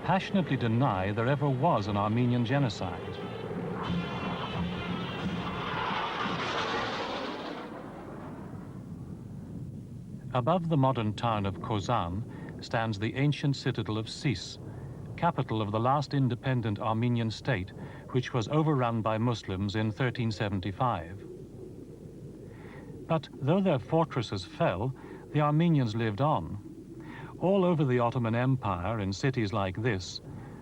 passionately deny there ever was an Armenian genocide. Above the modern town of Kozan stands the ancient citadel of Sis, capital of the last independent Armenian state, which was overrun by Muslims in 1375. But though their fortresses fell, the Armenians lived on. All over the Ottoman Empire, in cities like this,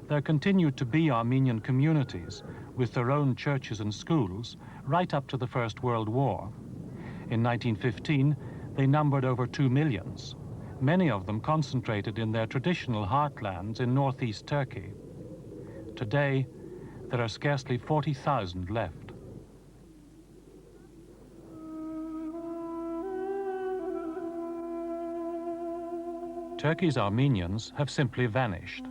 there continued to be Armenian communities with their own churches and schools right up to the First World War. In 1915, they numbered over 2 million, many of them concentrated in their traditional heartlands in northeast Turkey. Today, there are scarcely 40,000 left. Turkey's Armenians have simply vanished.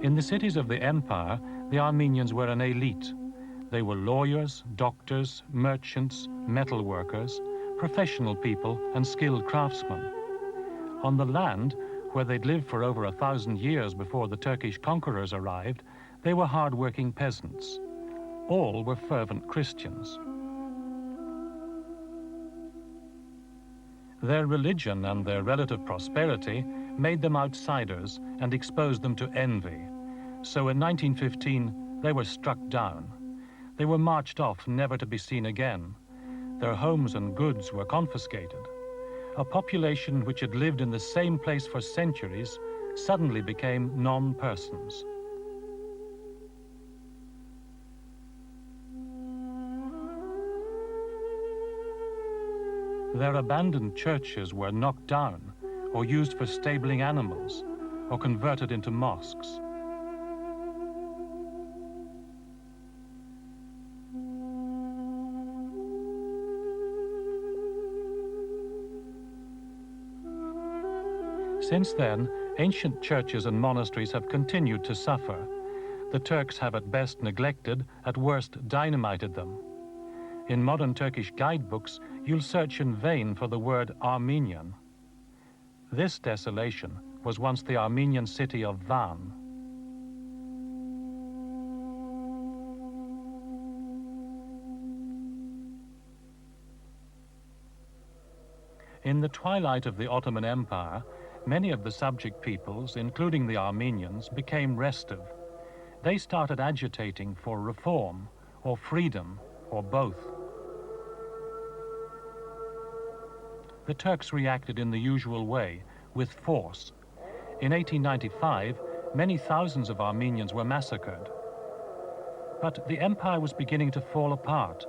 In the cities of the empire, the Armenians were an elite. They were lawyers, doctors, merchants, metal workers, professional people, and skilled craftsmen. On the land, where they'd lived for over 1,000 years before the Turkish conquerors arrived, they were hard-working peasants. All were fervent Christians. Their religion and their relative prosperity made them outsiders and exposed them to envy. So in 1915, they were struck down. They were marched off, never to be seen again. Their homes and goods were confiscated. A population which had lived in the same place for centuries suddenly became non-persons. Their abandoned churches were knocked down or used for stabling animals or converted into mosques. Since then, ancient churches and monasteries have continued to suffer. The Turks have at best neglected, at worst dynamited them. In modern Turkish guidebooks, you'll search in vain for the word Armenian. This desolation was once the Armenian city of Van. In the twilight of the Ottoman Empire, many of the subject peoples, including the Armenians, became restive. They started agitating for reform, or freedom, or both. The Turks reacted in the usual way, with force. In 1895, many thousands of Armenians were massacred. But the empire was beginning to fall apart.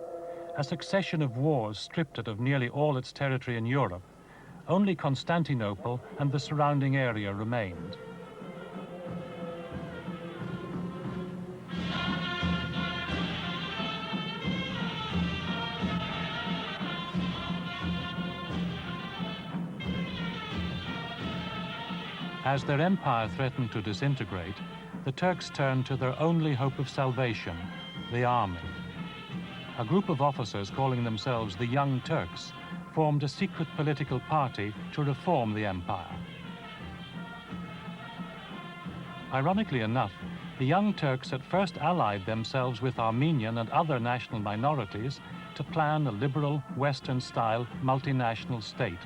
A succession of wars stripped it of nearly all its territory in Europe. Only Constantinople and the surrounding area remained. As their empire threatened to disintegrate, the Turks turned to their only hope of salvation, the army. A group of officers calling themselves the Young Turks formed a secret political party to reform the empire. Ironically enough, the Young Turks at first allied themselves with Armenian and other national minorities to plan a liberal, Western-style multinational state.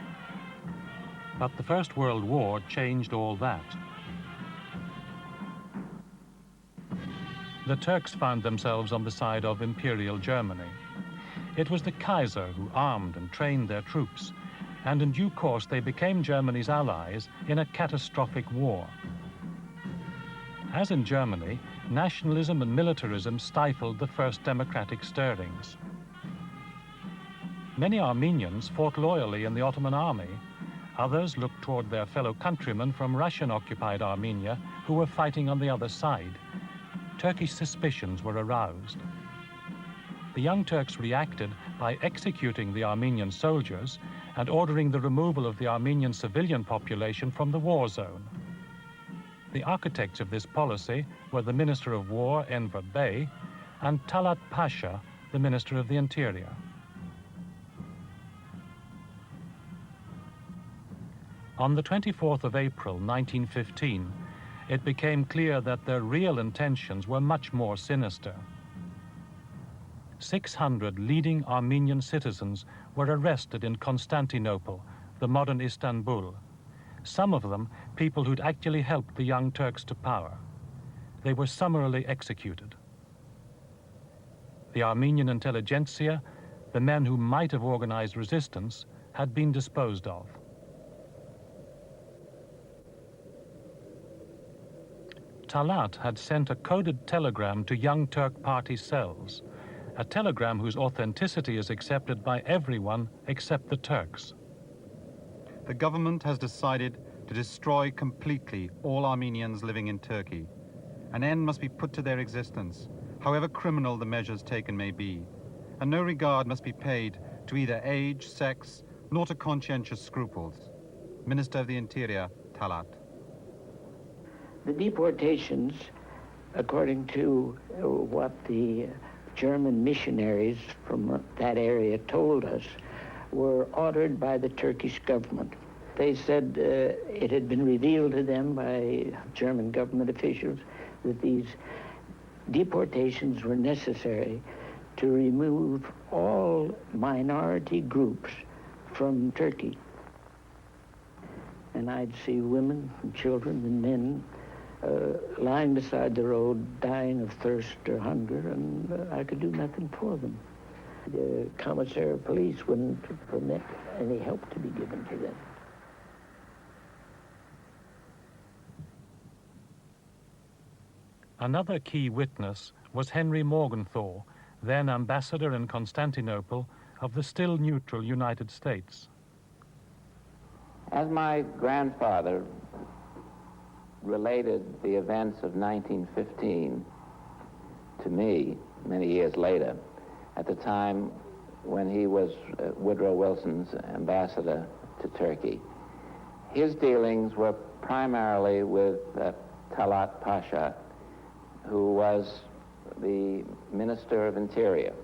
But the First World War changed all that. The Turks found themselves on the side of Imperial Germany. It was the Kaiser who armed and trained their troops, and in due course they became Germany's allies in a catastrophic war. As in Germany, nationalism and militarism stifled the first democratic stirrings. Many Armenians fought loyally in the Ottoman army. Others looked toward their fellow countrymen from Russian-occupied Armenia who were fighting on the other side. Turkish suspicions were aroused. The Young Turks reacted by executing the Armenian soldiers and ordering the removal of the Armenian civilian population from the war zone. The architects of this policy were the Minister of War, Enver Bey, and Talat Pasha, the Minister of the Interior. On the 24th of April 1915, it became clear that their real intentions were much more sinister. 600 leading Armenian citizens were arrested in Constantinople, the modern Istanbul. Some of them people who'd actually helped the Young Turks to power. They were summarily executed. The Armenian intelligentsia, the men who might have organized resistance, had been disposed of. Talat had sent a coded telegram to Young Turk Party cells, a telegram whose authenticity is accepted by everyone except the Turks. The government has decided to destroy completely all Armenians living in Turkey. An end must be put to their existence, however criminal the measures taken may be, and no regard must be paid to either age, sex, nor to conscientious scruples. Minister of the Interior, Talat. The deportations, according to what the German missionaries from that area told us, were ordered by the Turkish government. They said it had been revealed to them by German government officials that these deportations were necessary to remove all minority groups from Turkey. And I'd see women and children and men lying beside the road, dying of thirst or hunger, and I could do nothing for them. The commissary of police wouldn't permit any help to be given to them. Another key witness was Henry Morgenthau, then ambassador in Constantinople of the still neutral United States. As my grandfather related the events of 1915 to me many years later, at the time when he was Woodrow Wilson's ambassador to Turkey, his dealings were primarily with Talat Pasha, who was the Minister of Interior.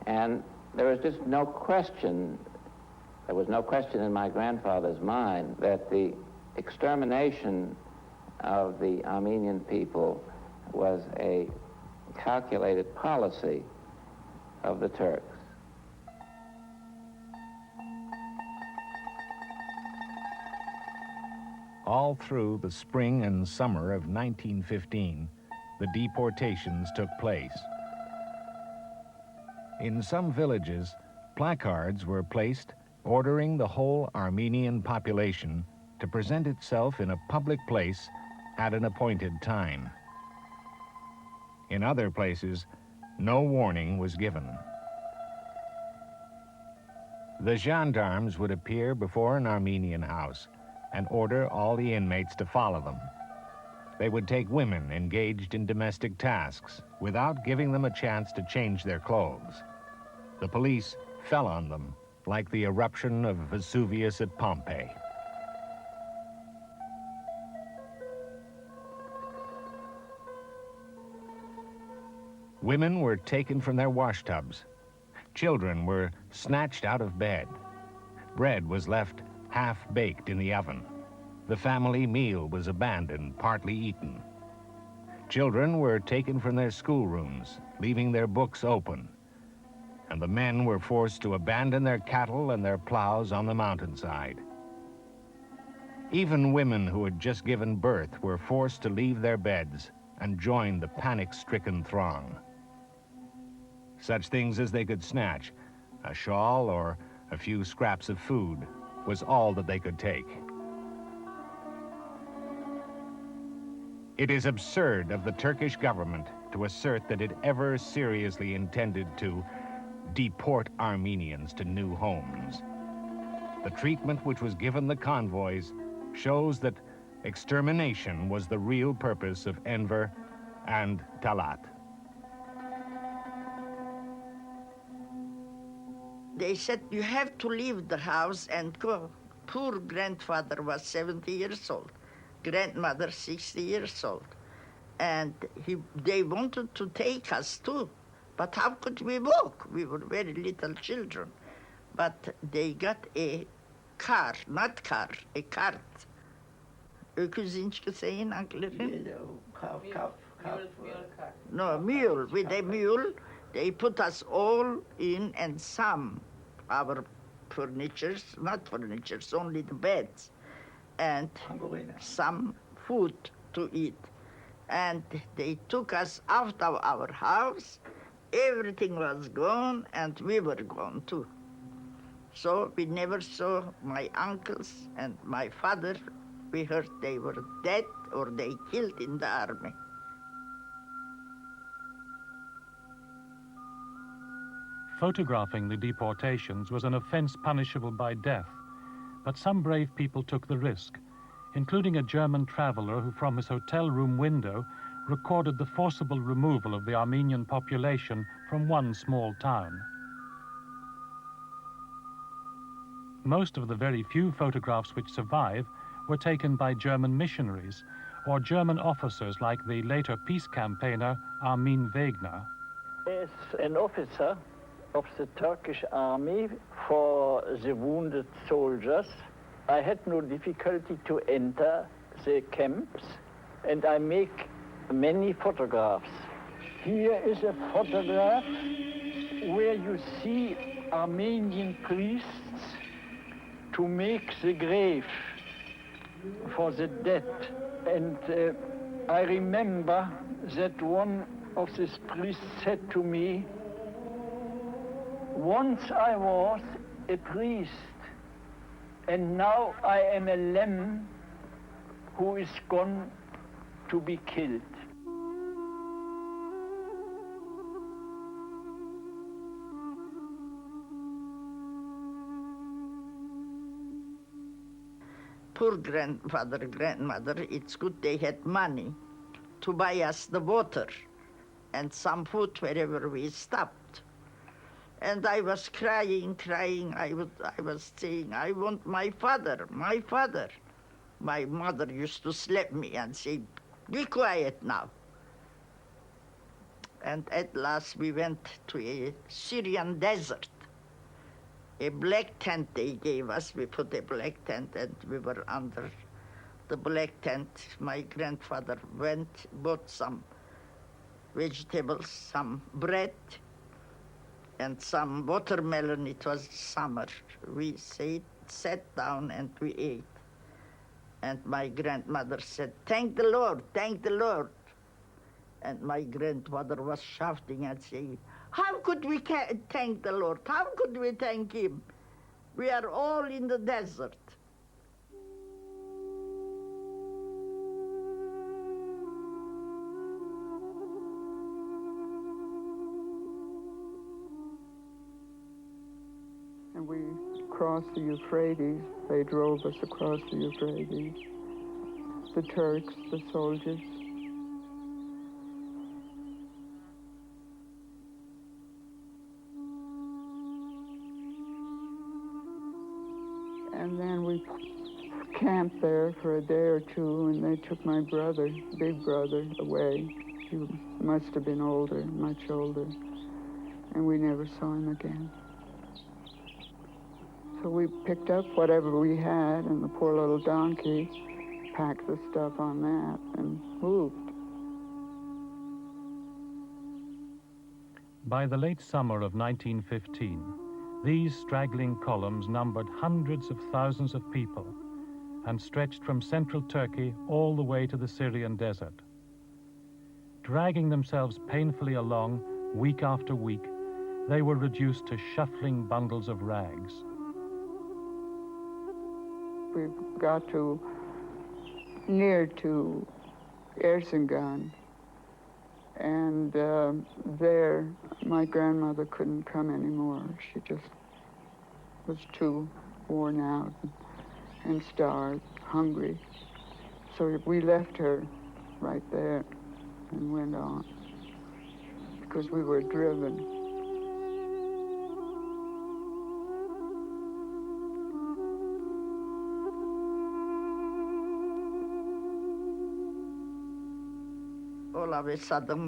And there was just no question, there was no question in my grandfather's mind that the extermination of the Armenian people was a calculated policy of the Turks. All through the spring and summer of 1915, the deportations took place. In some villages, placards were placed ordering the whole Armenian population to present itself in a public place at an appointed time. In other places, no warning was given. The gendarmes would appear before an Armenian house and order all the inmates to follow them. They would take women engaged in domestic tasks without giving them a chance to change their clothes. The police fell on them like the eruption of Vesuvius at Pompeii. Women were taken from their washtubs. Children were snatched out of bed. Bread was left half-baked in the oven. The family meal was abandoned, partly eaten. Children were taken from their schoolrooms, leaving their books open. And the men were forced to abandon their cattle and their plows on the mountainside. Even women who had just given birth were forced to leave their beds and join the panic-stricken throng. Such things as they could snatch, a shawl or a few scraps of food, was all that they could take. It is absurd of the Turkish government to assert that it ever seriously intended to deport Armenians to new homes. The treatment which was given the convoys shows that extermination was the real purpose of Enver and Talat. They said, you have to leave the house and go. Poor grandfather was 70 years old, grandmother 60 years old. And they wanted to take us too. But how could we walk? We were very little children. But they got a car, not car, a cart, öküz inçki sayın anklerin? Calf. No, mule. With a mule, they put us all in and some our furnitures, not furnitures, only the beds, and some food to eat. And they took us out of our house. Everything was gone, and we were gone too. So we never saw my uncles and my father. We heard they were dead or they killed in the army. Photographing the deportations was an offense punishable by death, but some brave people took the risk, including a German traveler who from his hotel room window recorded the forcible removal of the Armenian population from one small town. Most of the very few photographs which survive were taken by German missionaries or German officers like the later peace campaigner Armin Wegner. As an officer of the Turkish army for the wounded soldiers, I had no difficulty to enter the camps, and I make many photographs. Here is a photograph where you see Armenian priests to make the grave for the dead. And I remember that one of these priests said to me, "Once I was a priest, and now I am a lamb who is gone to be killed." Poor grandfather, grandmother, it's good they had money to buy us the water and some food wherever we stopped. And I was crying. I was saying, "I want my father, my father." My mother used to slap me and say, "Be quiet now." And at last we went to a Syrian desert. A black tent they gave us. We put a black tent and we were under the black tent. My grandfather went, bought some vegetables, some bread, and some watermelon. It was summer. We sat down and we ate. And my grandmother said, "Thank the Lord, thank the Lord." And my grandfather was shouting and saying, "How could we thank the Lord? How could we thank him? We are all in the desert." And we crossed the Euphrates. They drove us across the Euphrates. The Turks, the soldiers. And then we camped there for a day or two, and they took my brother, big brother, away. He must have been older, much older, and we never saw him again. So we picked up whatever we had, and the poor little donkey packed the stuff on that and moved. By the late summer of 1915, these straggling columns numbered hundreds of thousands of people and stretched from central Turkey all the way to the Syrian desert. Dragging themselves painfully along week after week, they were reduced to shuffling bundles of rags. We got near to Erzincan, and there my grandmother couldn't come anymore. She just was too worn out and starved, hungry. So we left her right there and went on because we were driven. All of a sudden,